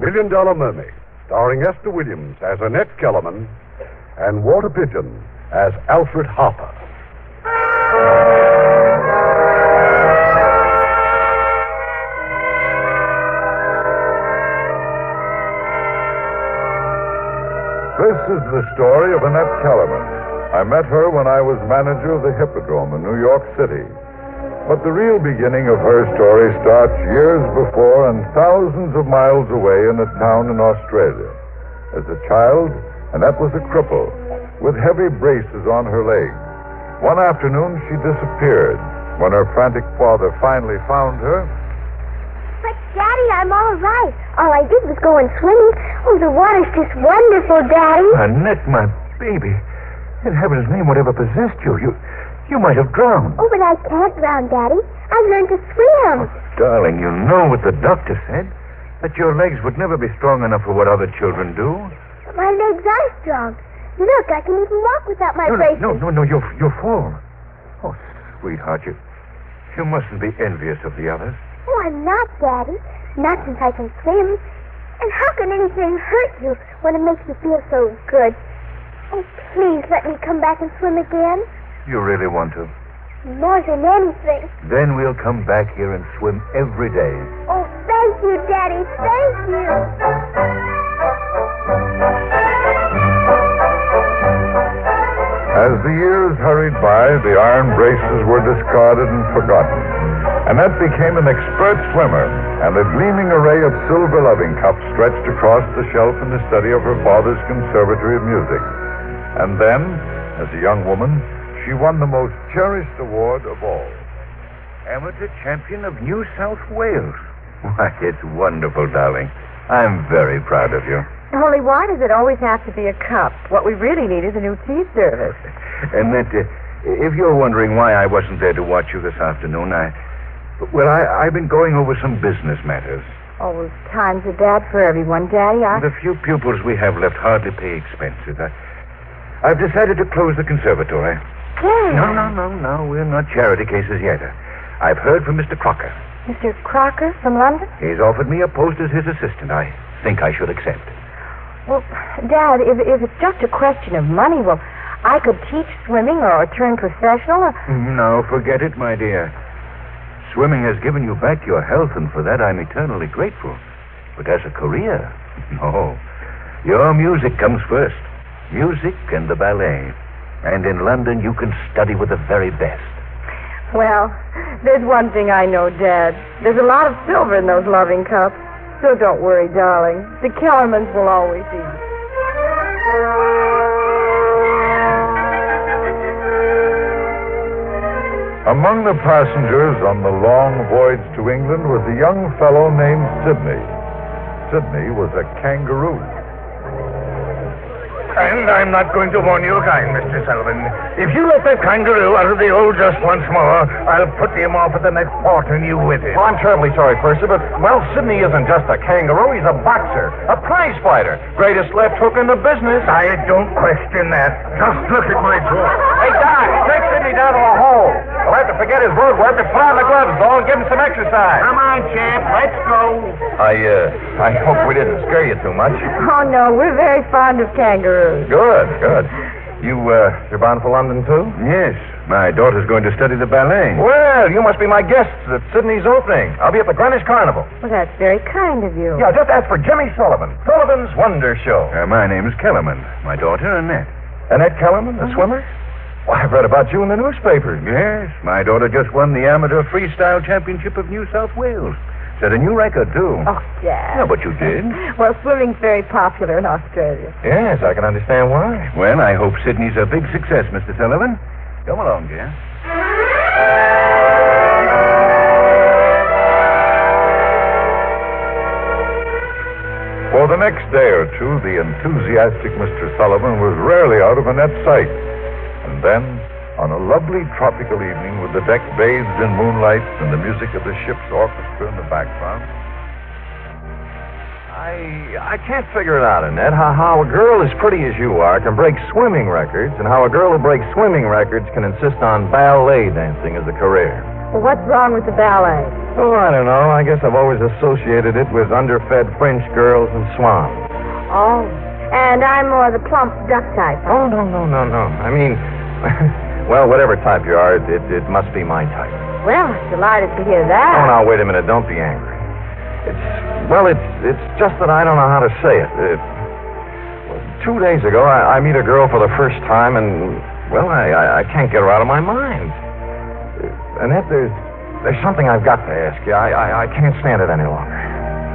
$1 Million Mermaid, starring Esther Williams as Annette Kellerman and Walter Pidgeon as Alfred Harper. This is the story of Annette Kellerman. I met her when I was manager of the Hippodrome in New York City. But the real beginning of her story starts years before and thousands of miles away in a town in Australia. As a child, Annette was a cripple with heavy braces on her legs. One afternoon, she disappeared. When her frantic father finally found her... But, Daddy, I'm all right. All I did was go in swimming. Oh, the water's just wonderful, Daddy. Annette, my baby. In heaven's name, whatever possessed you? You might have drowned. Oh, but I can't drown, Daddy. I've learned to swim. Oh, darling, you know what the doctor said. That your legs would never be strong enough for what other children do. But my legs are strong. Look, I can even walk without my braces. No, you'll fall. Oh, sweetheart, you mustn't be envious of the others. Oh, I'm not, Daddy. Not since I can swim. And how can anything hurt you when it makes you feel so good? Oh, please let me come back and swim again. You really want to? More than anything. Then we'll come back here and swim every day. Oh, thank you, Daddy. Thank you. As the years hurried by, the iron braces were discarded and forgotten. Annette became an expert swimmer, and a gleaming array of silver loving cups stretched across the shelf in the study of her father's conservatory of music. And then, as a young woman, she won the most cherished award of all. Amateur champion of New South Wales. Why, it's wonderful, darling. I'm very proud of you. Only why does it always have to be a cup? What we really need is a new tea service. And that, if you're wondering why I wasn't there to watch you this afternoon, I've been going over some business matters. Oh, well, times are bad for everyone, Daddy. The few pupils we have left hardly pay expenses. I've decided to close the conservatory. Yeah. No. We're not charity cases yet. I've heard from Mr. Crocker. Mr. Crocker from London? He's offered me a post as his assistant. I think I should accept. Well, Dad, if it's just a question of money, well, I could teach swimming or turn professional. No, forget it, my dear. Swimming has given you back your health, and for that I'm eternally grateful. But as a career, no. Your music comes first. Music and the ballet. And in London, you can study with the very best. Well, there's one thing I know, Dad. There's a lot of silver in those loving cups. So don't worry, darling. The Kellermans will always eat. Among the passengers on the long voyage to England was a young fellow named Sidney. Sidney was a kangaroo. And I'm not going to warn you again, Mr. Sullivan. If you let that kangaroo out of the old just once more, I'll put him off at the next port and you with him. Well, I'm terribly sorry, Percy, but, well, Sidney isn't just a kangaroo. He's a boxer, a prize fighter, greatest left hook in the business. I don't question that. Just look at my jaw. Hey, Doc, take Sidney down to a hole. We'll have to forget his road work and put on the gloves, though, and give him some exercise. Come on, champ. Let's go. I hope we didn't scare you too much. Oh, no, we're very fond of kangaroos. Good. You're bound for London, too? Yes, my daughter's going to study the ballet. Well, you must be my guests at Sydney's opening. I'll be at the Greenwich Carnival. Well, that's very kind of you. Yeah, just ask for Jimmy Sullivan. Sullivan's Wonder Show. My name is Kellerman. My daughter, Annette. Annette Kellerman, the swimmer? Well, I've read about you in the newspapers. Yes, my daughter just won the Amateur Freestyle Championship of New South Wales. Set a new record, too. Oh, Dad. Yeah, but you did. Well, swimming's very popular in Australia. Yes, I can understand why. Well, I hope Sydney's a big success, Mr. Sullivan. Come along, dear. For the next day or two, the enthusiastic Mr. Sullivan was rarely out of Annette's sight. And then, on a lovely tropical evening with the deck bathed in moonlight and the music of the ship's orchestra in the background... I can't figure it out, Annette, how a girl as pretty as you are can break swimming records, and how a girl who breaks swimming records can insist on ballet dancing as a career. Well, what's wrong with the ballet? Oh, I don't know. I guess I've always associated it with underfed French girls and swans. Oh, and I'm more the plump duck type. Oh, no. I mean, well, whatever type you are, it must be my type. Well, delighted to hear that. Oh, now, wait a minute. Don't be angry. It's just that I don't know how to say it. 2 days ago, I meet a girl for the first time, and, well, I can't get her out of my mind. Annette, there's something I've got to ask you. I can't stand it any longer.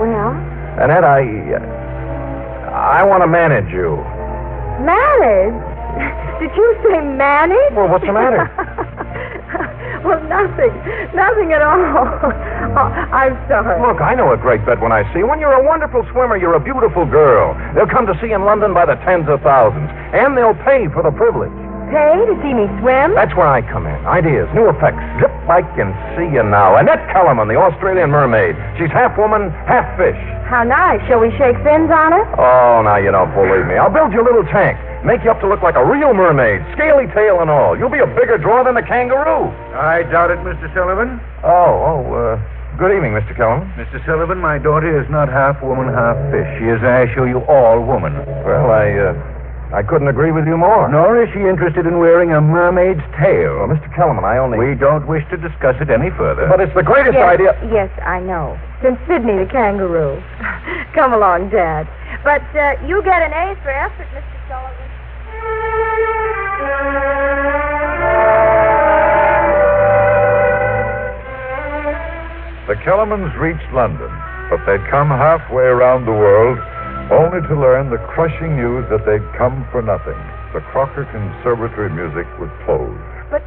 Well? Annette, I want to manage you. Married? Did you say manage? Well, what's the matter? Well, nothing at all. Oh, I'm sorry. Look, I know a great bet when I see one. You're a wonderful swimmer. You're a beautiful girl. They'll come to see you in London by the tens of thousands, and they'll pay for the privilege. Pay to see me swim? That's where I come in. Ideas, new effects. Zip, I can see you now. Annette Kellerman, the Australian mermaid. She's half woman, half fish. How nice. Shall we shake fins on her? Oh, now you don't believe me. I'll build you a little tank. Make you up to look like a real mermaid, scaly tail and all. You'll be a bigger draw than a kangaroo. I doubt it, Mr. Sullivan. Good evening, Mr. Kellerman. Mr. Sullivan, my daughter is not half woman, half fish. She is, I assure you, all woman. Well, I couldn't agree with you more. Nor is she interested in wearing a mermaid's tail. Well, Mr. Kellerman, We don't wish to discuss it any further. But it's the greatest Yes, idea. yes, I know. Since Sydney the kangaroo. Come along, Dad. But you get an A for effort, Mr. Sullivan. The Kellermans reached London, but they'd come halfway around the world only to learn the crushing news that they'd come for nothing. The Crocker Conservatory music was closed. But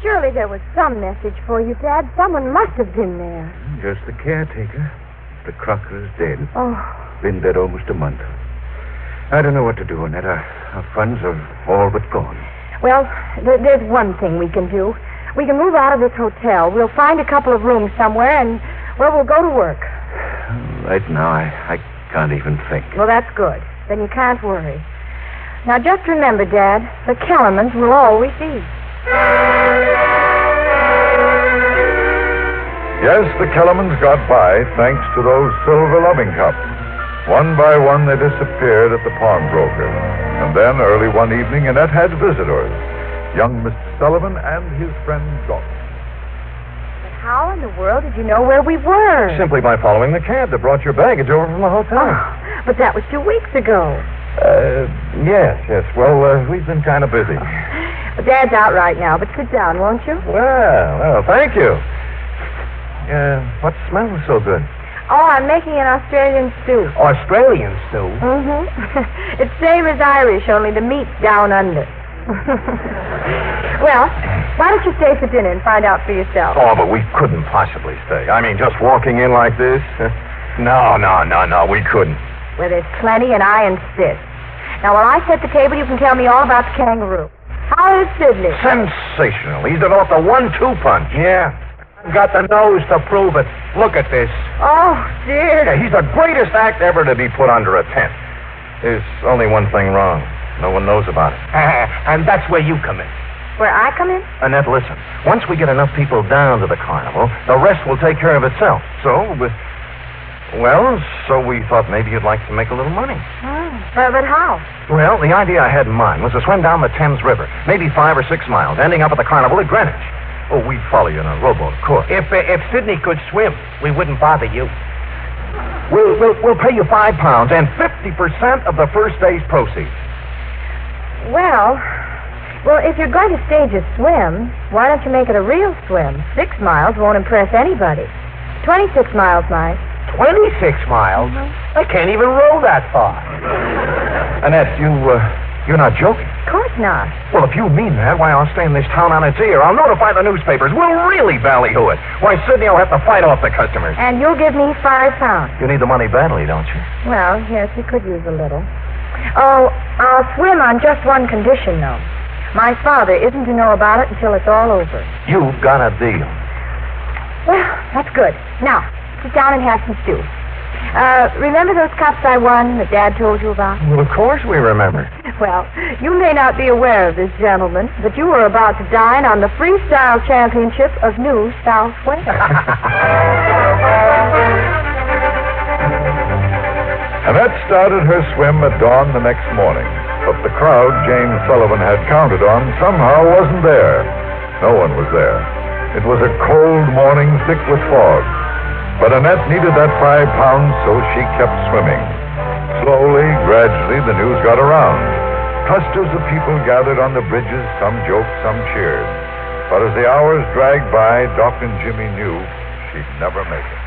surely there was some message for you, Dad. Someone must have been there. Just the caretaker. The Crocker's dead. Oh. Been dead almost a month. I don't know what to do, Annette. Our funds are all but gone. Well, there's one thing we can do. We can move out of this hotel. We'll find a couple of rooms somewhere, and, well, we'll go to work. Right now, I can't even think. Well, that's good. Then you can't worry. Now, just remember, Dad, the Kellermans will always be. Yes, the Kellermans got by thanks to those silver loving cups. One by one, they disappeared at the pawnbroker. And then, early one evening, Annette had visitors. Young Mr. Sullivan and his friend Doc. But how in the world did you know where we were? Simply by following the cab that brought your baggage over from the hotel. Oh, but that was 2 weeks ago. Yes. Well, we've been kind of busy. Well, Dad's out right now, but sit down, won't you? Well, thank you. What smells so good? Oh, I'm making an Australian stew. Australian stew? Mm-hmm. It's same as Irish, only the meat's down under. Well, why don't you stay for dinner and find out for yourself? Oh, but we couldn't possibly stay. I mean, just walking in like this? No, we couldn't. Well, there's plenty, and I insist. Now, while I set the table, you can tell me all about the kangaroo. How is Sydney? Sensational. He's developed a 1-2 punch. Yeah. Got the nose to prove it. Look at this. Oh, dear. Yeah, he's the greatest act ever to be put under a tent. There's only one thing wrong. No one knows about it. And that's where you come in. Where I come in? Annette, listen. Once we get enough people down to the carnival, the rest will take care of itself. So we thought maybe you'd like to make a little money. Oh. But how? Well, the idea I had in mind was to swim down the Thames River, maybe 5 or 6 miles, ending up at the carnival at Greenwich. Oh, we'd follow you in a rowboat, of course. If Sydney could swim, we wouldn't bother you. We'll pay you £5 and 50% of the first day's proceeds. Well, if you're going to stage a swim, why don't you make it a real swim? 6 miles won't impress anybody. 26 miles might. 26 miles? Mm-hmm. I can't even row that far. Annette, you're not joking. Of course not. Well, if you mean that, why, I'll stay in this town on its ear. I'll notify the newspapers. We'll really ballyhoo it. Why, Sydney will have to fight off the customers. And you'll give me £5. You need the money badly, don't you? Well, yes, we could use a little. Oh, I'll swim on just one condition, though. My father isn't to know about it until it's all over. You've got a deal. Well, that's good. Now, sit down and have some stew. Remember those cups I won that Dad told you about? Well, of course we remember. Well, you may not be aware of this, gentlemen, but you are about to dine on the Freestyle Championship of New South Wales. Annette started her swim at dawn the next morning, but the crowd Jane Sullivan had counted on somehow wasn't there. No one was there. It was a cold morning, thick with fog. But Annette needed that 5 pounds, so she kept swimming. Slowly, gradually, the news got around. Clusters of people gathered on the bridges, some joked, some cheered. But as the hours dragged by, Doc and Jimmy knew she'd never make it.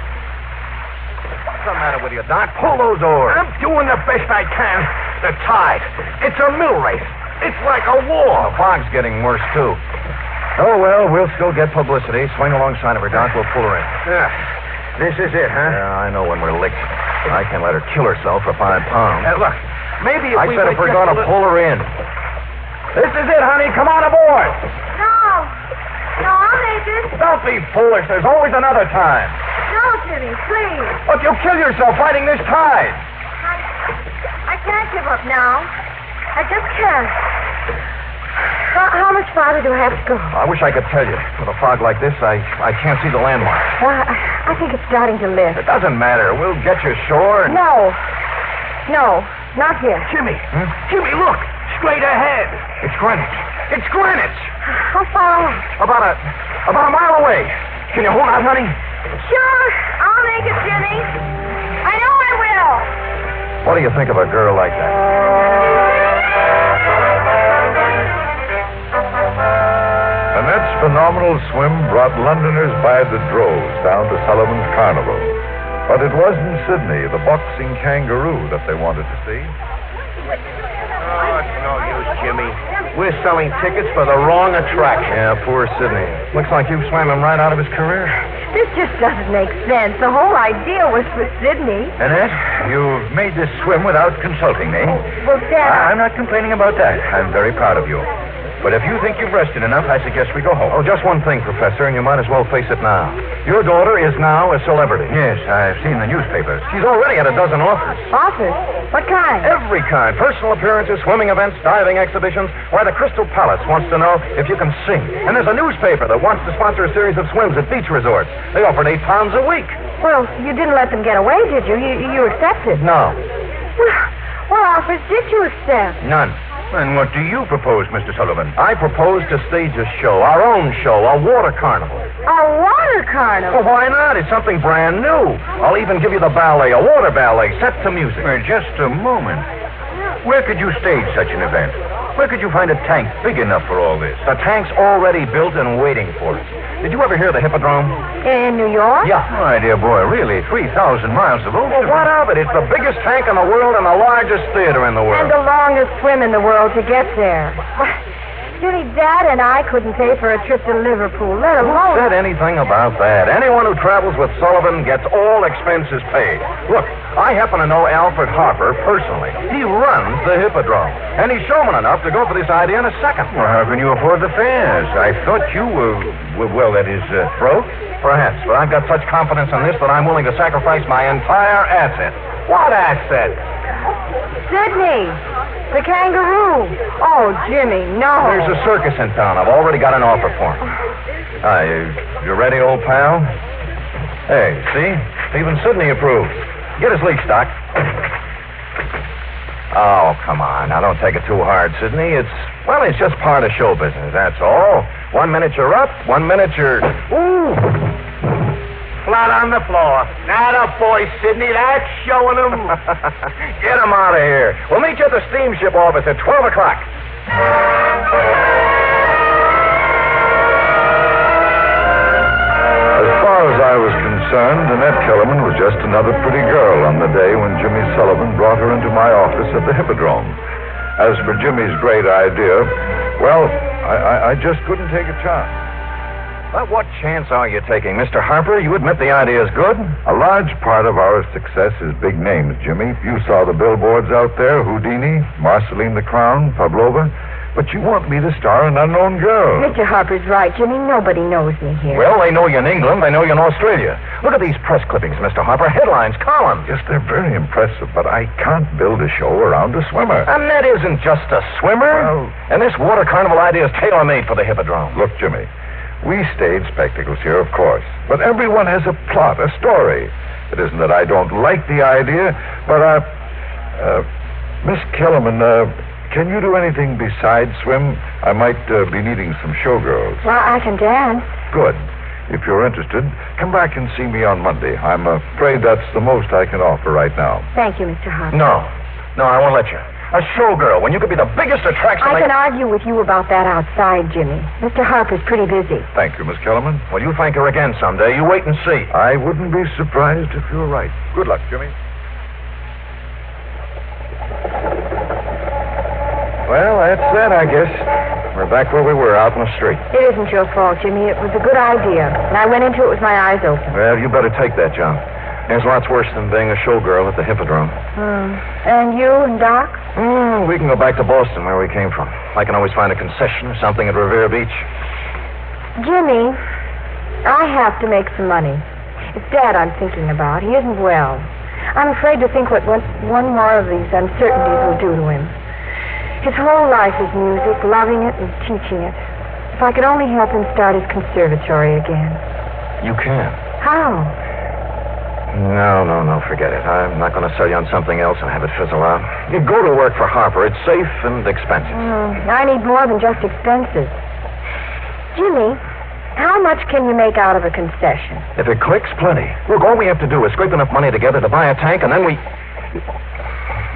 What's the matter with you, Doc? Pull those oars. I'm doing the best I can. The tide. It's a mill race. It's like a war. The fog's getting worse, too. Oh, well, we'll still get publicity. Swing alongside of her, Doc. We'll pull her in. Yeah. This is it, huh? Yeah, I know when we're licked. I can't let her kill herself for 5 pounds. Look, maybe if I we said wait if we're just going a to little- pull her in. This is it, honey. Come on aboard. No. No, I'll make it. Don't be foolish. There's always another time. No, Jimmy, please. Look, you'll kill yourself fighting this tide. I can't give up now. I just can't. How much farther do I have to go? I wish I could tell you. With a fog like this, I can't see the landmarks. Well, I think it's starting to lift. It doesn't matter. We'll get you ashore and... No, not here. Jimmy. Jimmy, look. Straight ahead. It's Greenwich. It's Greenwich. How far off? About a mile away. Can you hold out, honey? Sure, I'll make it, Jimmy. I know I will. What do you think of a girl like that? Annette's phenomenal swim brought Londoners by the droves down to Sullivan's Carnival. But it wasn't Sydney, the boxing kangaroo, that they wanted to see. Oh, it's no use, Jimmy. We're selling tickets for the wrong attraction. Yeah, poor Sydney. Looks like you swam him right out of his career. This just doesn't make sense. The whole idea was for Sydney. Annette, you've made this swim without consulting me. Well, Dad, I'm not complaining about that. I'm very proud of you. But if you think you've rested enough, I suggest we go home. Oh, just one thing, Professor, and you might as well face it now. Your daughter is now a celebrity. Yes, I've seen the newspapers. She's already had a dozen offers. Offers? What kind? Every kind. Personal appearances, swimming events, diving exhibitions. Why, the Crystal Palace wants to know if you can sing. And there's a newspaper that wants to sponsor a series of swims at beach resorts. They offered £8 a week. Well, you didn't let them get away, did you? You accepted. No. What offers did you accept? None. And what do you propose, Mr. Sullivan? I propose to stage a show, our own show, a water carnival. A water carnival? Well, why not? It's something brand new. I'll even give you the ballet, a water ballet, set to music. Just a moment. Where could you stage such an event? Where could you find a tank big enough for all this? The tank's already built and waiting for us. Did you ever hear of the Hippodrome? In New York? Yeah. My dear boy, really, 3,000 miles of ocean. Well, what of it? It's the biggest tank in the world and the largest theater in the world. And the longest swim in the world to get there. Jimmy, Dad and I couldn't pay for a trip to Liverpool, let Who alone... said anything about that? Anyone who travels with Sullivan gets all expenses paid. Look, I happen to know Alfred Harper personally. He runs the Hippodrome. And he's showman enough to go for this idea in a second. Well, how can you afford the fares? I thought you were broke? Perhaps, but I've got such confidence in this that I'm willing to sacrifice my entire asset. What asset? Sydney, the kangaroo. Oh, Jimmy, no. There's a circus in town. I've already got an offer for him. You ready, old pal? Hey, see? Even Sydney approves. Get his leash, Doc. Oh, come on. Now, don't take it too hard, Sydney. It's just part of show business, that's all. 1 minute you're up, 1 minute you're... Ooh! Flat on the floor. Not a boy, Sydney. That's showing him. Get him out of here. We'll meet you at the steamship office at 12 o'clock. As far as I was concerned, Annette Kellerman was just another pretty girl on the day when Jimmy Sullivan brought her into my office at the Hippodrome. As for Jimmy's great idea, well, I just couldn't take a chance. But what chance are you taking, Mr. Harper? You admit the idea is good? A large part of our success is big names, Jimmy. You saw the billboards out there, Houdini, Marceline the Crown, Pavlova. But you want me to star an unknown girl. Mr. Harper's right, Jimmy. Nobody knows me here. Well, they know you in England. They know you in Australia. Look at these press clippings, Mr. Harper. Headlines, columns. Yes, they're very impressive, but I can't build a show around a swimmer. Annette isn't just a swimmer. Well- And this water carnival idea is tailor-made for the Hippodrome. Look, Jimmy, we stage spectacles here, of course, but everyone has a plot, a story. It isn't that I don't like the idea, but Miss Kellerman, can you do anything besides swim? I might be needing some showgirls. Well, I can dance. Good. If you're interested, come back and see me on Monday. I'm afraid that's the most I can offer right now. Thank you, Mr. Harper. No, I won't let you. A showgirl, when you could be the biggest attraction. I can argue with you about that outside, Jimmy. Mr. Harper's pretty busy. Thank you, Miss Kellerman. Well, you thank her again someday. You wait and see. I wouldn't be surprised if you were right. Good luck, Jimmy. Well, that's that, I guess. We're back where we were, out in the street. It isn't your fault, Jimmy. It was a good idea. And I went into it with my eyes open. Well, you better take that, John. There's lots worse than being a showgirl at the Hippodrome. And you and Doc? We can go back to Boston, where we came from. I can always find a concession or something at Revere Beach. Jimmy, I have to make some money. It's Dad I'm thinking about. He isn't well. I'm afraid to think what one more of these uncertainties will do to him. His whole life is music, loving it and teaching it. If I could only help him start his conservatory again. You can. How? No, forget it. I'm not going to sell you on something else and have it fizzle out. You go to work for Harper. It's safe and expensive. I need more than just expenses. Jimmy, how much can you make out of a concession? If it clicks, plenty. Look, all we have to do is scrape enough money together to buy a tank, and then we...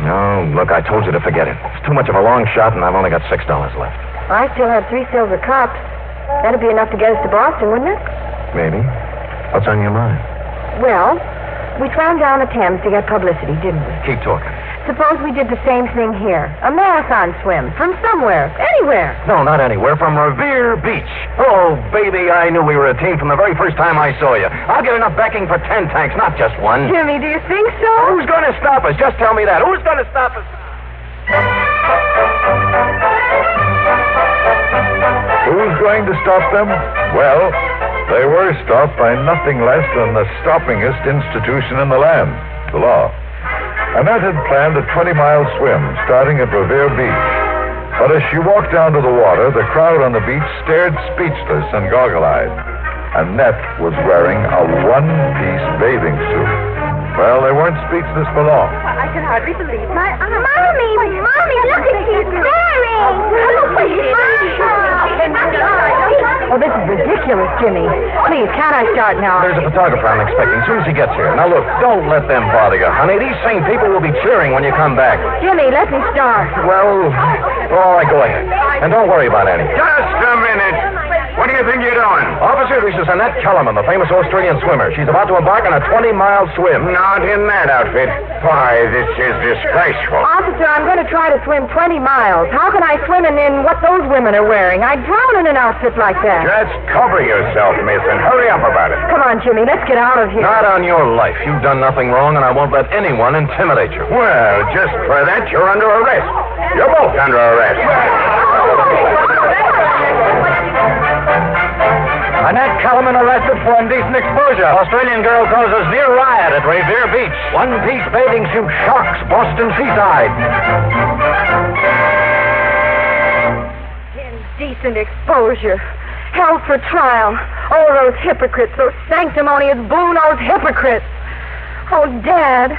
No, look, I told you to forget it. It's too much of a long shot, and I've only got $6 left. I still have 3 silver cups. That'd be enough to get us to Boston, wouldn't it? Maybe. What's on your mind? Well, we swam down the Thames to get publicity, didn't we? Keep talking. Suppose we did the same thing here. A marathon swim. From somewhere. Anywhere. No, not anywhere. From Revere Beach. Oh, baby, I knew we were a team from the very first time I saw you. I'll get enough backing for 10 tanks, not just one. Jimmy, do you think so? Who's going to stop us? Just tell me that. Who's going to stop us? Who's going to stop them? Well, they were stopped by nothing less than the stoppingest institution in the land, the law. Annette had planned a 20-mile swim starting at Revere Beach. But as she walked down to the water, the crowd on the beach stared speechless and goggle-eyed. Annette was wearing a one-piece bathing suit. Well, they weren't speechless for long. I can hardly believe it. Mommy, look at she's wearing. Oh, this is ridiculous, Jimmy. Please, can't I start now? There's a photographer I'm expecting as soon as he gets here. Now, look, don't let them bother you, honey. These same people will be cheering when you come back. Jimmy, let me start. Well, all right, go ahead. And don't worry about any. Just a minute. What do you think you're doing? Officer, this is Annette Kellerman, the famous Australian swimmer. She's about to embark on a 20-mile swim. Not in that outfit. Why, this is disgraceful. Officer, I'm going to try to swim 20 miles. How can I swim in what those women are wearing? I'd drown in an outfit like that. Just cover yourself, miss, and hurry up about it. Come on, Jimmy, let's get out of here. Not on your life. You've done nothing wrong, and I won't let anyone intimidate you. Well, just for that, you're under arrest. You're both under arrest. Annette Kellerman arrested for indecent exposure. Australian girl causes near riot at Revere Beach. One-piece bathing suit shocks Boston seaside. Indecent exposure. Held for trial. Oh, those hypocrites, those sanctimonious, blue-nosed hypocrites. Oh, Dad,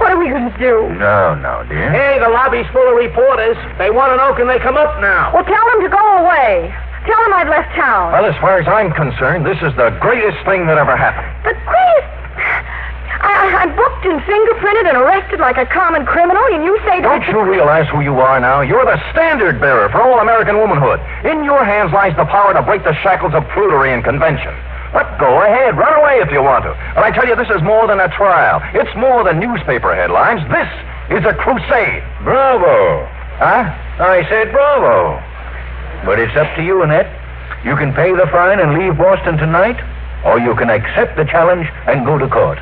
what are we going to do? No, dear. Hey, the lobby's full of reporters. They want to know, can they come up now? Well, tell them to go away. Tell them I've left town. Well, as far as I'm concerned, this is the greatest thing that ever happened. The greatest... I'm booked and fingerprinted and arrested like a common criminal, and you say... Don't you realize who you are now? You're the standard bearer for all American womanhood. In your hands lies the power to break the shackles of prudery and convention. But go ahead, run away if you want to. But I tell you, this is more than a trial. It's more than newspaper headlines. This is a crusade. Bravo. Huh? I said bravo. But it's up to you, Annette. You can pay the fine and leave Boston tonight, or you can accept the challenge and go to court.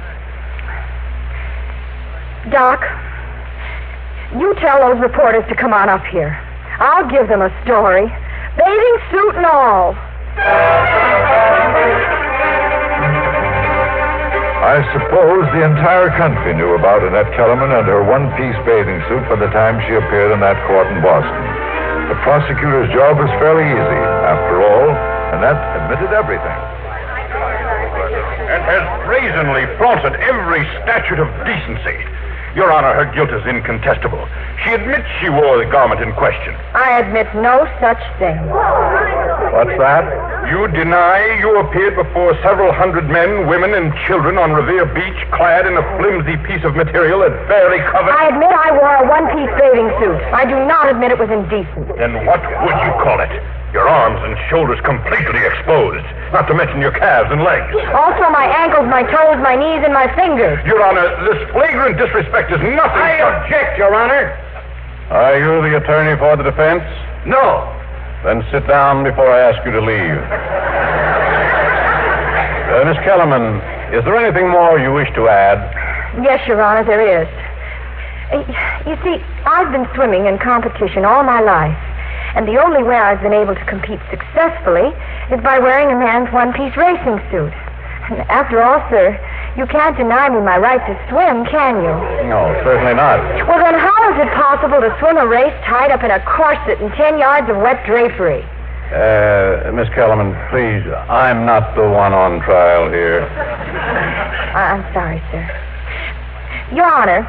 Doc, you tell those reporters to come on up here. I'll give them a story. Bathing suit and all. I suppose the entire country knew about Annette Kellerman and her one-piece bathing suit by the time she appeared in that court in Boston. The prosecutor's job was fairly easy. After all, Annette admitted everything. And has brazenly flaunted every statute of decency. Your Honor, her guilt is incontestable. She admits she wore the garment in question. I admit no such thing. What's that? You deny you appeared before several hundred men, women, and children on Revere Beach clad in a flimsy piece of material that barely covered... I admit I wore a one-piece bathing suit. I do not admit it was indecent. Then what would you call it? Your arms and shoulders completely exposed, not to mention your calves and legs. Also my ankles, my toes, my knees, and my fingers. Your Honor, this flagrant disrespect is nothing... I object, Your Honor. Are you the attorney for the defense? No. Then sit down before I ask you to leave. Miss Kellerman, is there anything more you wish to add? Yes, Your Honor, there is. You see, I've been swimming in competition all my life. And the only way I've been able to compete successfully is by wearing a man's one-piece racing suit. And after all, sir, you can't deny me my right to swim, can you? No, certainly not. Well, then how is it possible to swim a race tied up in a corset and 10 yards of wet drapery? Miss Kellerman, please, I'm not the one on trial here. I'm sorry, sir. Your Honor,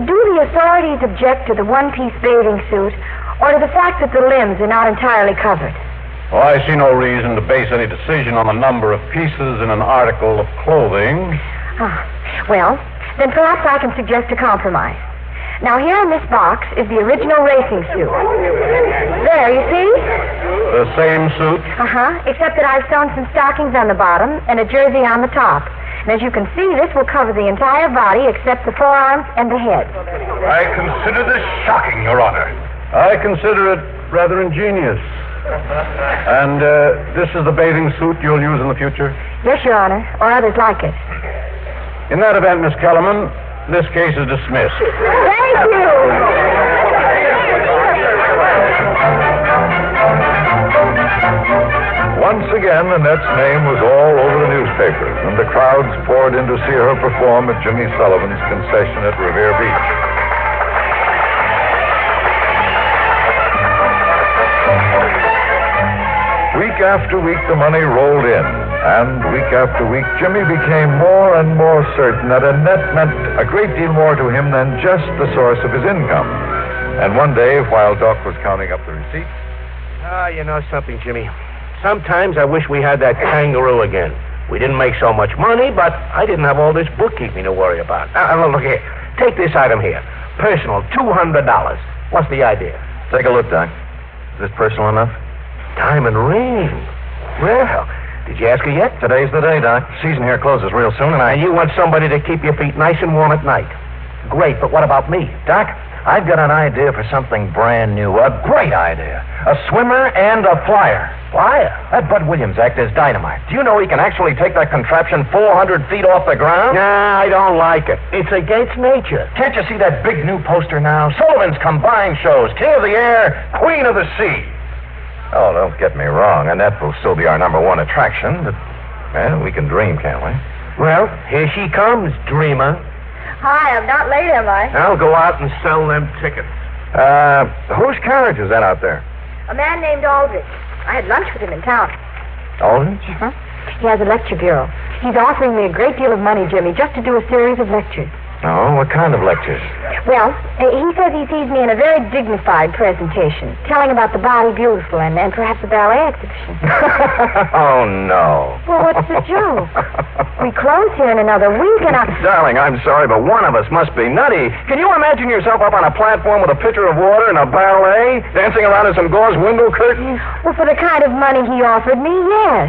do the authorities object to the one-piece bathing suit or to the fact that the limbs are not entirely covered? Well, I see no reason to base any decision on the number of pieces in an article of clothing. Well, then perhaps I can suggest a compromise. Now, here in this box is the original racing suit. There, you see? The same suit? Except that I've sewn some stockings on the bottom and a jersey on the top. And as you can see, this will cover the entire body except the forearms and the head. I consider this shocking, Your Honor. I consider it rather ingenious. And this is the bathing suit you'll use in the future? Yes, Your Honor, or others like it. In that event, Miss Kellerman, this case is dismissed. Thank you! Once again, Annette's name was all over the newspapers, and the crowds poured in to see her perform at Jimmy Sullivan's concession at Revere Beach. Week after week, the money rolled in, and week after week, Jimmy became more and more certain that Annette meant a great deal more to him than just the source of his income. And one day, while Doc was counting up the receipts... You know something, Jimmy? Sometimes I wish we had that kangaroo again. We didn't make so much money, but I didn't have all this bookkeeping to worry about. Now, look here. Take this item here. Personal, $200. What's the idea? Take a look, Doc. Is this personal enough? Diamond ring. Well, did you ask her yet? Today's the day, Doc. Season here closes real soon, and you want somebody to keep your feet nice and warm at night. Great, but what about me? Doc, I've got an idea for something brand new. A great idea. A swimmer and a flyer. Flyer? That Bud Williams act is dynamite. Do you know he can actually take that contraption 400 feet off the ground? Nah, I don't like it. It's against nature. Can't you see that big new poster now? Sullivan's Combined Shows. King of the Air, Queen of the Sea. Oh, don't get me wrong. Annette will still be our number one attraction, but, well, we can dream, can't we? Well, here she comes, dreamer. Hi, I'm not late, am I? I'll go out and sell them tickets. Whose carriage is that out there? A man named Aldrich. I had lunch with him in town. Aldrich? He has a lecture bureau. He's offering me a great deal of money, Jimmy, just to do a series of lectures. Oh, what kind of lectures? Well, he says he sees me in a very dignified presentation, telling about the body beautiful and perhaps a ballet exhibition. Oh, no. Well, what's the joke? We close here in another week and Darling, I'm sorry, but one of us must be nutty. Can you imagine yourself up on a platform with a pitcher of water and a ballet, dancing around in some gauze window curtains? Well, for the kind of money he offered me, yes.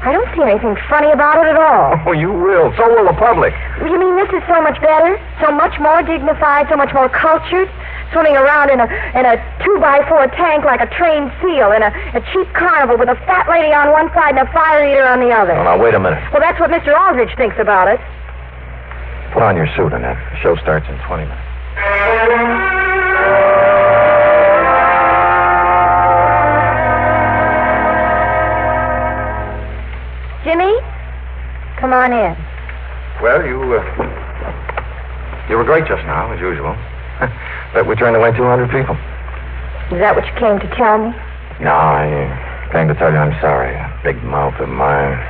I don't see anything funny about it at all. Oh, you will. So will the public. You mean this is so much better? So much more dignified, so much more cultured? Swimming around in a 2x4 tank like a trained seal in a cheap carnival with a fat lady on one side and a fire eater on the other. Oh, now, wait a minute. Well, that's what Mr. Aldrich thinks about it. Put on your suit, Annette. The show starts in 20 minutes. were great just now, as usual. But we turned away 200 people. Is that what you came to tell me? No, I came to tell you I'm sorry. A big mouth of mine.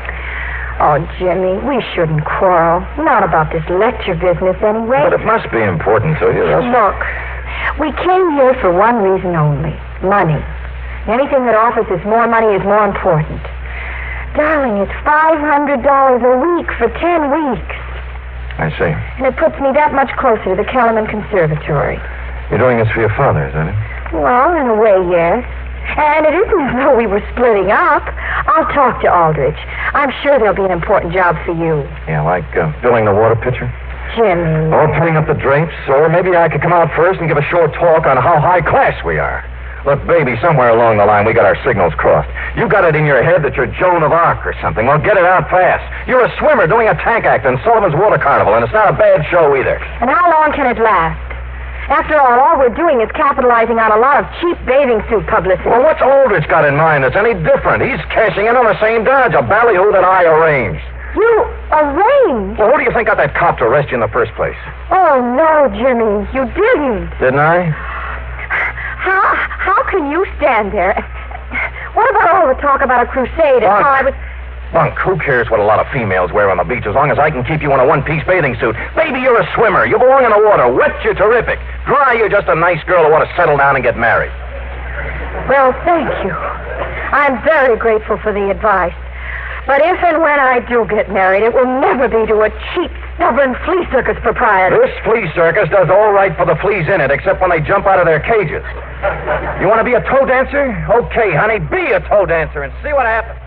Oh, Jimmy, we shouldn't quarrel. Not about this lecture business, anyway. But it must be important to you. Look, we came here for one reason only. Money. Anything that offers us more money is more important. Darling, it's $500 a week for 10 weeks. I see. And it puts me that much closer to the Kellerman Conservatory. You're doing this for your father, isn't it? Well, in a way, yes. And it isn't as though we were splitting up. I'll talk to Aldrich. I'm sure there'll be an important job for you. Yeah, like filling the water pitcher? Jimmy. Or putting up the drapes? Or maybe I could come out first and give a short talk on how high class we are. Look, baby, somewhere along the line we got our signals crossed. You got it in your head that you're Joan of Arc or something. Well, get it out fast. You're a swimmer doing a tank act in Sullivan's Water Carnival, and it's not a bad show either. And how long can it last? After all we're doing is capitalizing on a lot of cheap bathing suit publicity. Well, what's Aldrich got in mind that's any different? He's cashing in on the same dodge, a ballyhoo that I arranged. You arranged? Well, who do you think got that cop to arrest you in the first place? Oh, no, Jimmy, you didn't. Didn't I? How can you stand there? What about all the talk about a crusade and how I was... Bunk, who cares what a lot of females wear on the beach as long as I can keep you in a one-piece bathing suit? Baby, you're a swimmer. You belong in the water. Wet, you're terrific. Dry, you're just a nice girl who ought to settle down and get married. Well, thank you. I'm very grateful for the advice. But if and when I do get married, it will never be to a cheap, stubborn flea circus proprietor. This flea circus does all right for the fleas in it, except when they jump out of their cages. You want to be a toe dancer? Okay, honey, be a toe dancer and see what happens.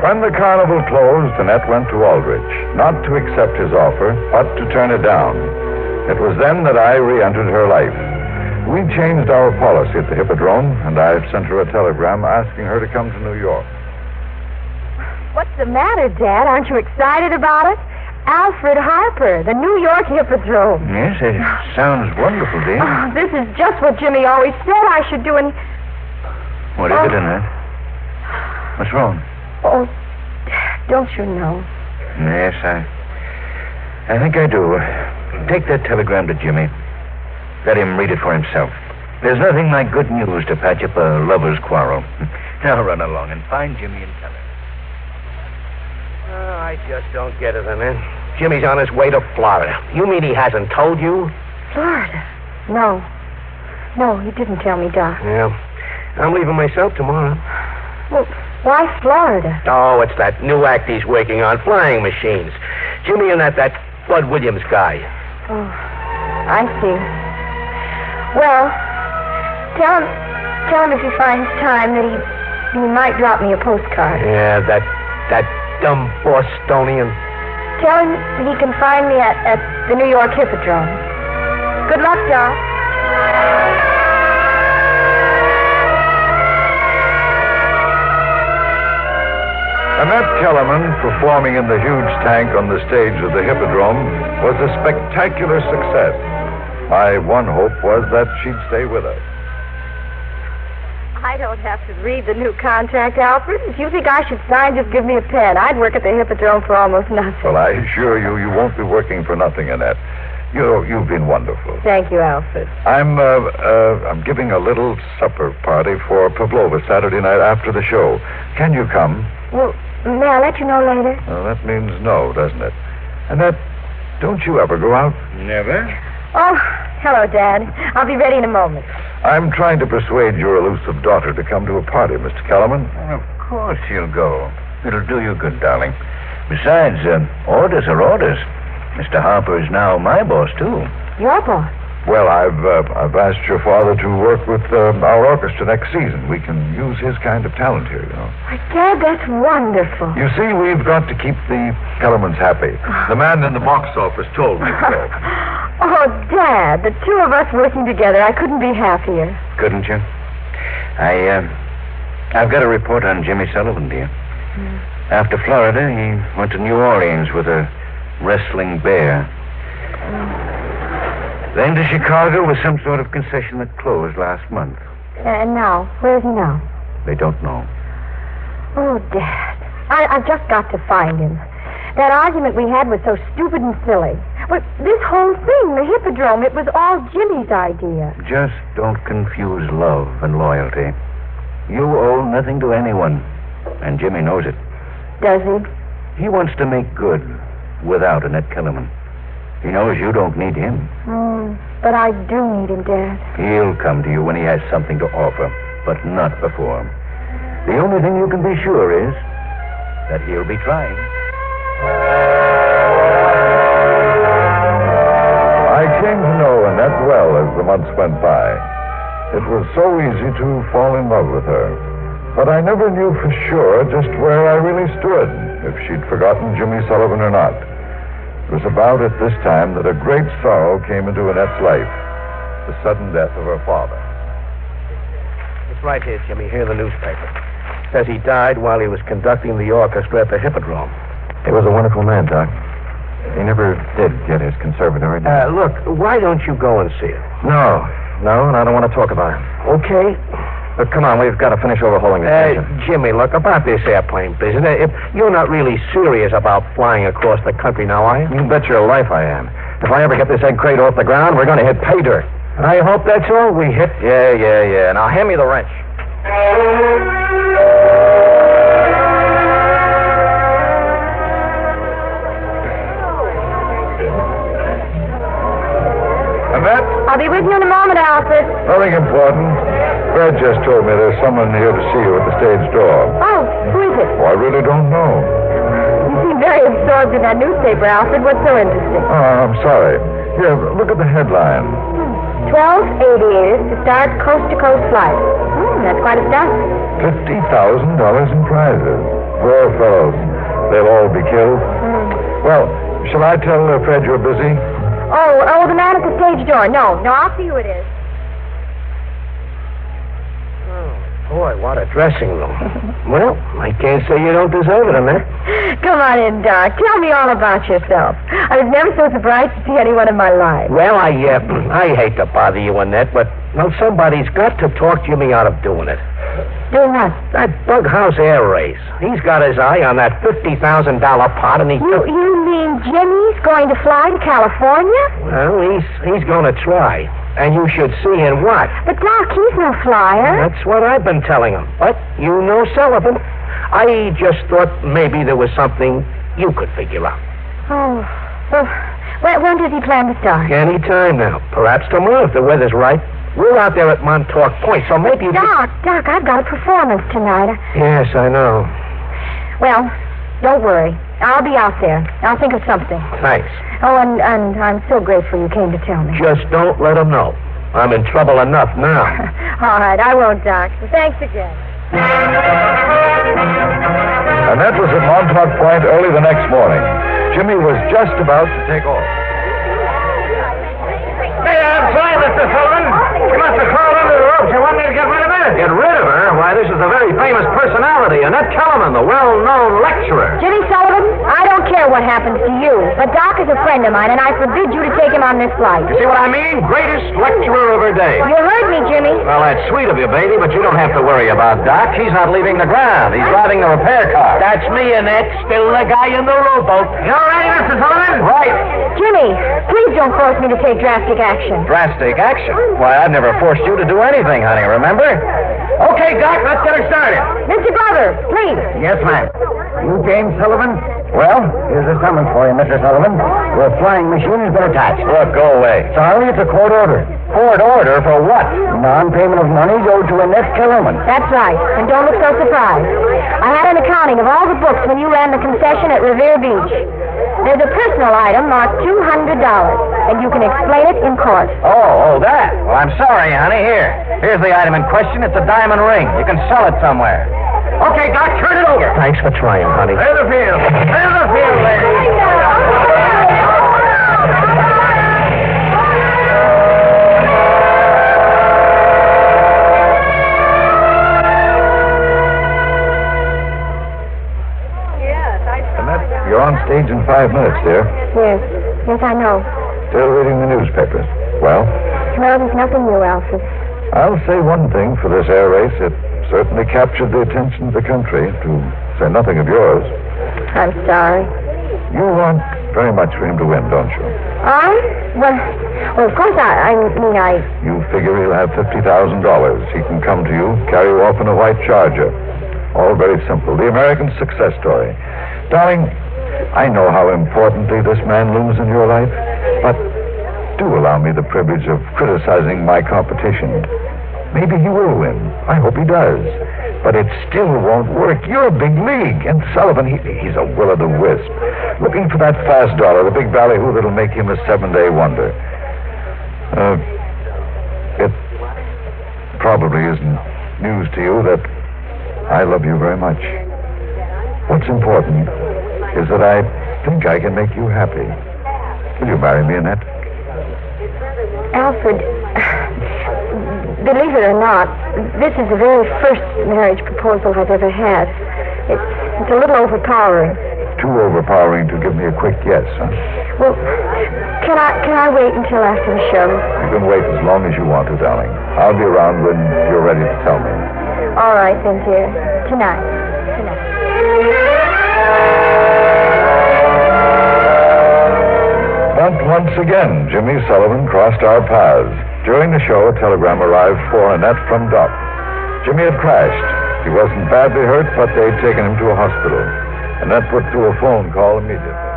When the carnival closed, Annette went to Aldrich, not to accept his offer, but to turn it down. It was then that I re-entered her life. We changed our policy at the Hippodrome, and I sent her a telegram asking her to come to New York. What's the matter, Dad? Aren't you excited about it? Alfred Harper, the New York Hippodrome. Yes, it sounds wonderful, dear. Oh, this is just what Jimmy always said I should do, and... What is it, Annette? What's wrong? Oh, don't you know? Yes, I think I do. Take that telegram to Jimmy. Let him read it for himself. There's nothing like good news to patch up a lover's quarrel. Now run along and find Jimmy and tell him. Oh, I just don't get it, Annette. Jimmy's on his way to Florida. You mean he hasn't told you? Florida? No. No, he didn't tell me, Doc. Yeah. I'm leaving myself tomorrow. Well, why Florida? Oh, it's that new act he's working on, flying machines. Jimmy and that Bud Williams guy. Oh, I see. Well, tell him if he finds time that he might drop me a postcard. Yeah, that dumb Bostonian. Tell him that he can find me at the New York Hippodrome. Good luck, Doc. Annette Kellerman, performing in the huge tank on the stage of the Hippodrome, was a spectacular success. My one hope was that she'd stay with us. I don't have to read the new contract, Alfred. If you think I should sign, just give me a pen. I'd work at the Hippodrome for almost nothing. Well, I assure you, you won't be working for nothing, Annette. You've been wonderful. Thank you, Alfred. I'm giving a little supper party for Pavlova Saturday night after the show. Can you come? Well, may I let you know later? Well, that means no, doesn't it? Annette, don't you ever go out? Never? Oh, hello, Dad. I'll be ready in a moment. I'm trying to persuade your elusive daughter to come to a party, Mr. Kellerman. Well, of course he'll go. It'll do you good, darling. Besides, orders are orders. Mr. Harper is now my boss, too. Your boss? Well, I've asked your father to work with our orchestra next season. We can use his kind of talent here, you know. Why, Dad, that's wonderful. You see, we've got to keep the Kellermans happy. The man in the box office told me so. Oh, Dad, the two of us working together, I couldn't be happier. Couldn't you? I've got a report on Jimmy Sullivan, dear. After Florida, he went to New Orleans with a wrestling bear. Then to Chicago with some sort of concession that closed last month. And now? Where's he now? They don't know. Oh, Dad. I've just got to find him. That argument we had was so stupid and silly. But this whole thing, the Hippodrome, it was all Jimmy's idea. Just don't confuse love and loyalty. You owe nothing to anyone, and Jimmy knows it. Does he? He wants to make good without Annette Kellerman. He knows you don't need him. But I do need him, Dad. He'll come to you when he has something to offer, but not before. The only thing you can be sure is that he'll be trying. I came to know Annette well as the months went by. It was so easy to fall in love with her. But I never knew for sure just where I really stood, if she'd forgotten Jimmy Sullivan or not. It was about at this time that a great sorrow came into Annette's life, the sudden death of her father. It's right here, Jimmy. Here in the newspaper. Says he died while he was conducting the orchestra at the Hippodrome. He was a wonderful man, Doc. He never did get his conservatory done. Look, why don't you go and see it? No, and I don't want to talk about it. Okay. But come on, we've got to finish overhauling this engine. Jimmy, look, about this airplane business, if you're not really serious about flying across the country now, are you? You bet your life I am. If I ever get this egg crate off the ground, we're going to hit pay dirt. I hope that's all we hit. Yeah. Now, hand me the wrench. Annette? I'll be with you in a moment, Alfred. Nothing important. Fred just told me there's someone here to see you at the stage door. Oh, who is it? Oh, I really don't know. You seem very absorbed in that newspaper, Alfred. What's so interesting? Oh, I'm sorry. Here, look at the headline. 12 aviators to start coast-to-coast flight. That's quite a stunt. $50,000 in prizes. Poor fellows. They'll all be killed. Well, shall I tell Fred you're busy? Oh, the man at the stage door. No, I'll see who it is. Boy, what a dressing room. Well, I can't say you don't deserve it, Annette. Come on in, Doc. Tell me all about yourself. I was never so surprised to see anyone in my life. Well, I hate to bother you, Annette, but, somebody's got to talk Jimmy out of doing it. Doing what? That bug house air race. He's got his eye on that $50,000 pot, and he... You mean Jimmy's going to fly to California? Well, he's going to try. And you should see in what? But, Doc, he's no flyer. That's what I've been telling him. But you know Sullivan. I just thought maybe there was something you could figure out. Oh. Well, when does he plan to start? Any time now. Perhaps tomorrow if the weather's right. We're out there at Montauk Point, so maybe... Doc, I've got a performance tonight. Yes, I know. Well, don't worry. I'll be out there. I'll think of something. Thanks. Oh, and I'm so grateful you came to tell me. Just don't let him know. I'm in trouble enough now. All right, I won't, Doc. Thanks again. Annette was at Montauk Point early the next morning. Jimmy was just about to take off. Hey, I'm sorry, Mr. Sullivan. You must have crawled under the ropes. You want me to get rid of her? Get rid of her? Why, this is a very famous personality, Annette Kellerman, the well-known lecturer. Jimmy Sullivan, I don't care what happens to you, but Doc is a friend of mine, and I forbid you to take him on this flight. You see what I mean? Greatest lecturer of her day. You heard me, Jimmy. Well, that's sweet of you, baby, but you don't have to worry about Doc. He's not leaving the ground. He's driving the repair car. That's me, Annette. Still the guy in the rowboat. You all ready, Mr. Sullivan? Right. Jimmy, please don't force me to take drastic action. Drastic action? Why, I've never forced you to do anything, honey, remember? Okay, Doc, let's get her started. Mr. Glover, please. Yes, ma'am. You James Sullivan? Well, here's a summons for you, Mr. Sullivan. Your flying machine has been attached. Look, go away. Sorry, it's a court order. Court order for what? Non-payment of money owed to Annette Kellerman. That's right, and don't look so surprised. I had an accounting of all the books when you ran the concession at Revere Beach. There's a personal item marked $200, and you can explain it in court. Oh, that. Well, I'm sorry, honey. Here's the item in question. It's a diamond ring. You can sell it somewhere. Okay, Doc, turn it over. Thanks for trying, honey. Clear the field. Clear the field, ladies. You're on stage in 5 minutes, dear. Yes, I know. Still reading the newspapers. Well? Well, there's nothing new, Alfred. I'll say one thing for this air race. It certainly captured the attention of the country. To say nothing of yours. I'm sorry. You want very much for him to win, don't you? Well, of course, I mean, You figure he'll have $50,000. He can come to you, carry you off in a white Charger. All very simple. The American success story. Darling, I know how importantly this man looms in your life, but do allow me the privilege of criticizing my competition. Maybe he will win. I hope he does. But it still won't work. You're a big league. And Sullivan, he's a will-o'-the-wisp. Looking for that fast dollar, the big ballyhoo that'll make him a 7-day wonder. It probably isn't news to you that I love you very much. What's important is that I think I can make you happy. Will you marry me, Annette? Alfred, believe it or not, this is the very first marriage proposal I've ever had. It's a little overpowering. Too overpowering to give me a quick yes, huh? Well, can I wait until after the show? You can wait as long as you want to, darling. I'll be around when you're ready to tell me. All right, then, dear. Tonight. But once again, Jimmy Sullivan crossed our paths. During the show, a telegram arrived for Annette from Doc. Jimmy had crashed. He wasn't badly hurt, but they'd taken him to a hospital. Annette put through a phone call immediately.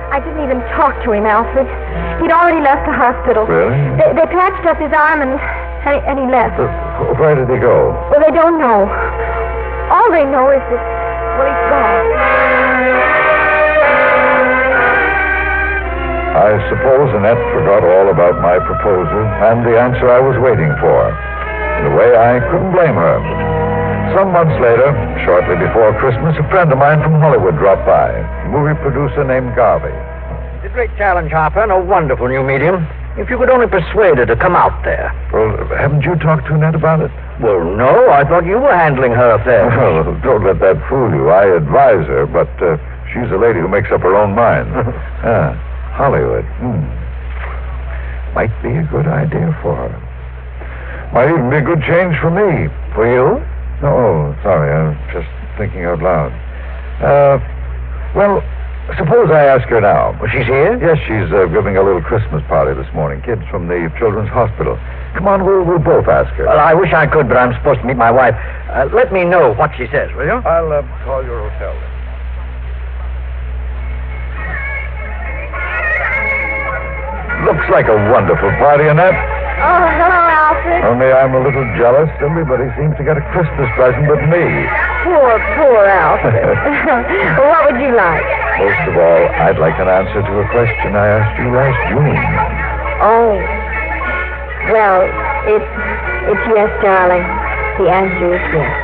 I didn't even talk to him, Alfred. He'd already left the hospital. Really? They patched up his arm and he left. Where did he go? Well, they don't know. All they know is that, well, he's gone. I suppose Annette forgot all about my proposal and the answer I was waiting for. In a way, I couldn't blame her. Some months later, shortly before Christmas, a friend of mine from Hollywood dropped by, a movie producer named Garvey. It's a great challenge, Harper, and a wonderful new medium. If you could only persuade her to come out there. Well, haven't you talked to Annette about it? Well, no, I thought you were handling her affairs. Well, don't let that fool you. I advise her, but she's a lady who makes up her own mind. Hollywood. Might be a good idea for her. Might even be a good change for me. For you? No, sorry, I'm just thinking out loud. Well, suppose I ask her now. Well, she's here? Yes, she's giving a little Christmas party this morning. Kids from the Children's Hospital. Come on, we'll both ask her. Well, I wish I could, but I'm supposed to meet my wife. Let me know what she says, will you? I'll call your hotel then. Looks like a wonderful party, Annette. Oh, hello, Alfred. Only I'm a little jealous. Everybody seems to get a Christmas present but me. Poor Alfred. What would you like? Most of all, I'd like an answer to a question I asked you last June. Oh. Well, it's yes, darling. The answer is yes.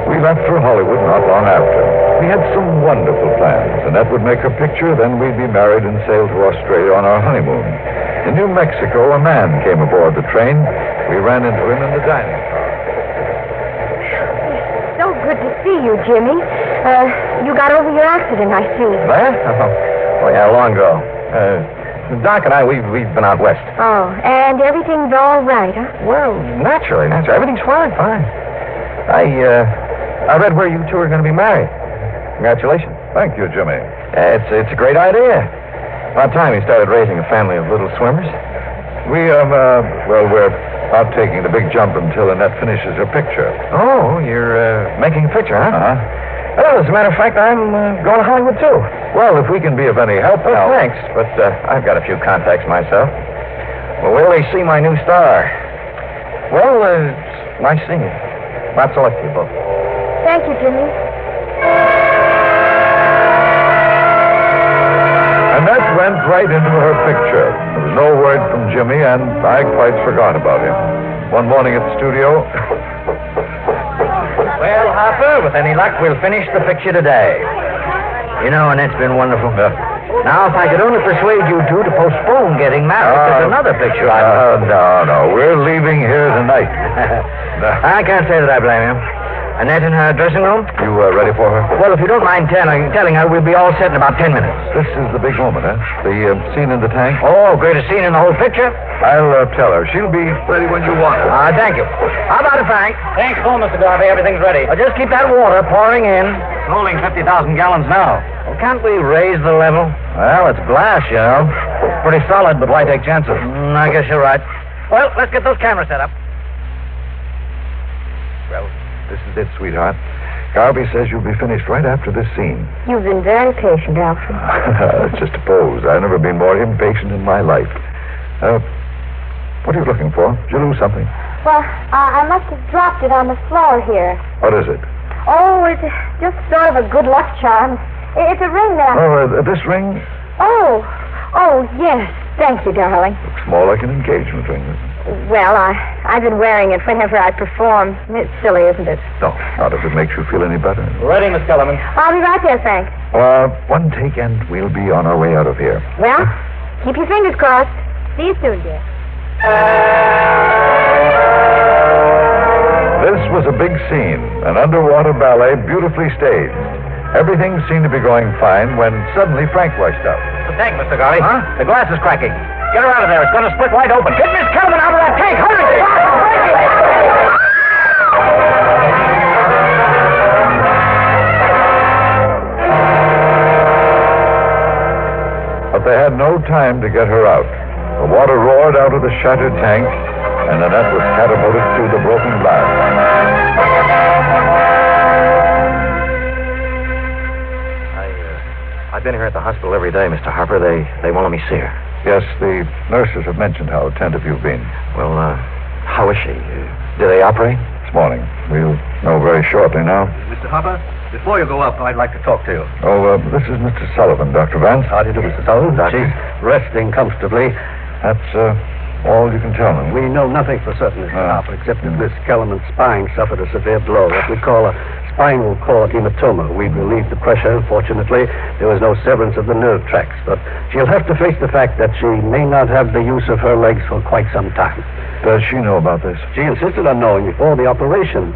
We left for Hollywood not long after. We had some wonderful plans. Annette would make a picture, then we'd be married and sail to Australia on our honeymoon. In New Mexico, a man came aboard the train. We ran into him in the dining car. So good to see you, Jimmy. You got over your accident, I see. What? Oh, yeah, long ago. Doc and I, we've been out west. Oh, and everything's all right, huh? Well, naturally. Everything's fine. I read where you two are going to be married. Congratulations. Thank you, Jimmy. It's a great idea. About time you started raising a family of little swimmers. We're not taking the big jump until Annette finishes her picture. Oh, you're making a picture, huh? Uh-huh. Well, as a matter of fact, I'm going to Hollywood, too. Well, if we can be of any help, Oh, now. thanks, but I've got a few contacts myself. Well, will they see my new star? Well, it's nice seeing you. Lots of luck to you both. Thank you, Jimmy. Annette went right into her picture. There was no word from Jimmy, and I quite forgot about him. One morning at the studio. Well, Harper, with any luck, we'll finish the picture today. You know, Annette's been wonderful. Now, if I could only persuade you two to postpone getting married, there's another picture No. We're leaving here tonight. I can't say that I blame you. Annette in her dressing room? You ready for her? Well, if you don't mind telling her, we'll be all set in about 10 minutes. This is the big moment, huh? The scene in the tank? Oh, greatest scene in the whole picture? I'll tell her. She'll be ready when you want her. Thank you. How about it, Frank? Thanks, Mr. Garvey. Everything's ready. Just keep that water pouring in. It's holding 50,000 gallons now. Well, can't we raise the level? Well, it's glass, you know. Pretty solid, but why take chances? I guess you're right. Well, let's get those cameras set up. Well, this is it, sweetheart. Garvey says you'll be finished right after this scene. You've been very patient, Alfred. It's just a pose. I've never been more impatient in my life. What are you looking for? Did you lose something? Well, I must have dropped it on the floor here. What is it? Oh, it's just sort of a good luck charm. It's a ring that this ring? Oh, yes. Thank you, darling. Looks more like an engagement ring. Well, I've been wearing it whenever I perform. It's silly, isn't it? No, not if it makes you feel any better. Ready, Miss Kellerman. I'll be right there, Frank. One take and we'll be on our way out of here. Well, keep your fingers crossed. See you soon, dear. This was a big scene, an underwater ballet beautifully staged. Everything seemed to be going fine when suddenly Frank rushed up. The tank, Mr. Garvey. Huh? The glass is cracking. Get her out of there. It's going to split wide open. Get Miss Kellerman out of that tank. Hurry! But they had no time to get her out. The water roared out of the shattered tank, and Annette was catapulted through the broken glass. I've been here at the hospital every day, Mr. Harper. They won't let me see her. Yes, the nurses have mentioned how attentive you've been. Well, how is she? Did they operate? This morning. We'll know very shortly now. Mr. Harper, before you go up, I'd like to talk to you. This is Mr. Sullivan, Dr. Vance. How do you do, Mr. Sullivan? Doctor. She's resting comfortably. That's all you can tell me. We know nothing for certain, Mr. Harper, except that Miss Kellerman's spine suffered a severe blow, what we call a spinal cord hematoma. We relieved the pressure. Fortunately, there was no severance of the nerve tracts, but she'll have to face the fact that she may not have the use of her legs for quite some time. Does she know about this? She insisted on knowing before the operation.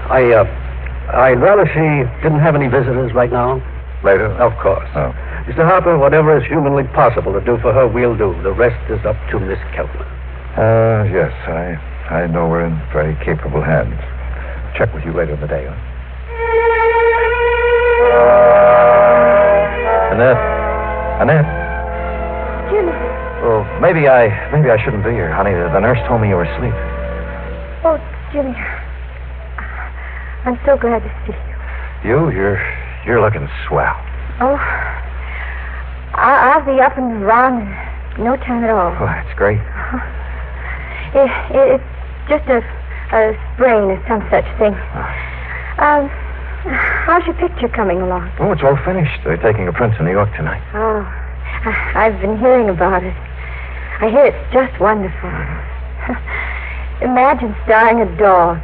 I'd rather she didn't have any visitors right now. Later? Of course. Oh. Mr. Harper, whatever is humanly possible to do for her, we'll do. The rest is up to Miss Kellerman. Yes, I know we're in very capable hands. Check with you later in the day, huh? Annette. Jimmy. Well, maybe I shouldn't be here, honey. The nurse told me you were asleep. Oh, Jimmy. I'm so glad to see you. You're looking swell. Oh, I'll be up and around in no time at all. Oh, that's great. It's just a sprain or some such thing. How's your picture coming along? Oh, it's all finished. They're taking a print to New York tonight. Oh, I've been hearing about it. I hear it's just wonderful. Imagine starring a dog.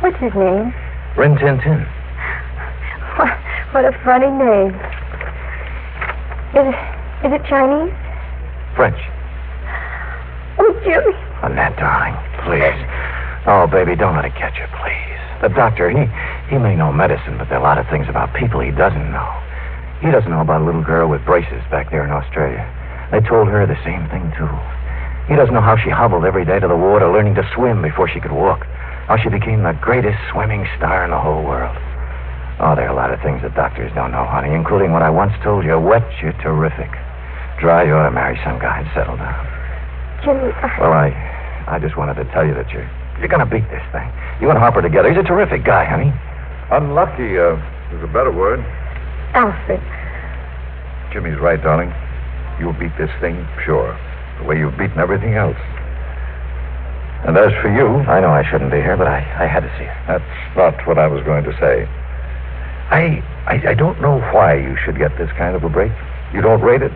What's his name? Rin Tin Tin. What a funny name. Is it Chinese? French. Oh, Jimmy. Annette, darling, please. Oh, baby, don't let it get you, please. The doctor, he may know medicine, but there are a lot of things about people he doesn't know. He doesn't know about a little girl with braces back there in Australia. They told her the same thing, too. He doesn't know how she hobbled every day to the water learning to swim before she could walk. How she became the greatest swimming star in the whole world. Oh, there are a lot of things that doctors don't know, honey, including what I once told you. Wet, you're terrific. Dry, you ought to marry some guy and settle down. Jimmy, Well, I just wanted to tell you that you're going to beat this thing. You and Harper together. He's a terrific guy, honey. Unlucky, is a better word. Alfred. Jimmy's right, darling. You'll beat this thing, sure. The way you've beaten everything else. And as for you... I know I shouldn't be here, but I had to see her. That's not what I was going to say. I don't know why you should get this kind of a break. You don't rate it.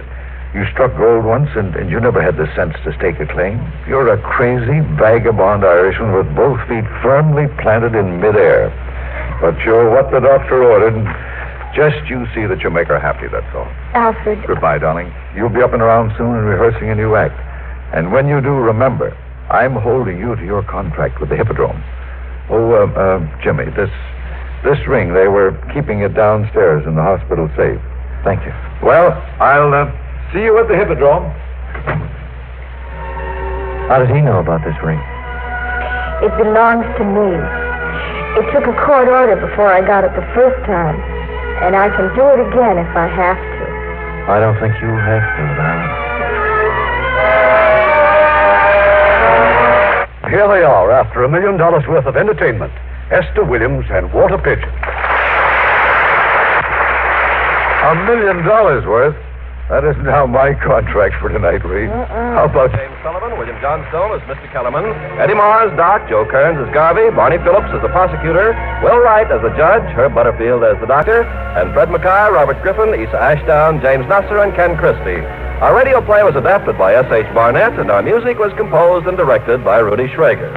You struck gold once, and you never had the sense to stake a claim. You're a crazy, vagabond Irishman with both feet firmly planted in midair. But you're what the doctor ordered. Just you see that you make her happy, that's all. Alfred. Goodbye, darling. You'll be up and around soon and rehearsing a new act. And when you do, remember, I'm holding you to your contract with the Hippodrome. Jimmy, this ring, they were keeping it downstairs in the hospital safe. Thank you. Well, I'll see you at the Hippodrome. How did he know about this ring? It belongs to me. It took a court order before I got it the first time, and I can do it again if I have to. I don't think you have to, darling. Here they are, after $1 million worth of entertainment. Esther Williams and Walter Pidgeon. $1 million worth? That isn't how my contract for tonight reads. How about James Sullivan, William Johnstone as Mr. Kellerman, Eddie Mars, Doc, Joe Kearns as Garvey, Barney Phillips as the prosecutor, Will Wright as the judge, Herb Butterfield as the doctor, and Fred Mackay, Robert Griffin, Issa Ashdown, James Nasser, and Ken Christie. Our radio play was adapted by S.H. Barnett, and our music was composed and directed by Rudy Schrager.